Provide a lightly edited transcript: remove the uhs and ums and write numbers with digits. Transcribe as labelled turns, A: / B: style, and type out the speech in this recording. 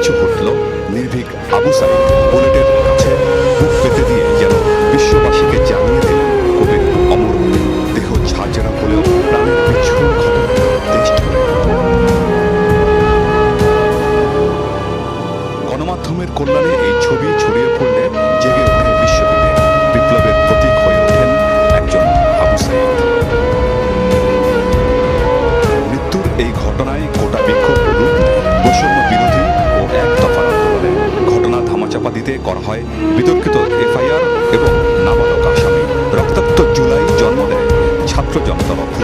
A: পিছু হটল নির্ভীক আবু সাঈদ। বুলেটের কাছে বুক পেতে দিয়ে যেন বিশ্ববাসীকে জানিয়ে দিলেন কবির অমর বলে। দেহ ঝাঁঝরা হলেও প্রাণের বিচ্ছুরণ ঘটনা দেশ জুড়ে। গণমাধ্যমের কল্যাণে এই ছবি ছড়িয়ে পড়লে জেগে ওঠে বিশ্ববিদে। বিপ্লবের প্রতীক হয়ে ওঠেন একজন আবু সাঈদ। মৃত্যুর এই ঘটনায় গোটা বিক্ষোভ রূপ নেয় বৈষম্য বিরোধী ও এক দফার আন্দোলনে। ঘটনা ধামাচাপা দিতে করা হয় বিতর্কিত এফআইআর এবং নাবালক আসামি। রক্তাক্ত জুলাই জন্ম দেয় ছাত্র জনতার অভ্যুত্থান।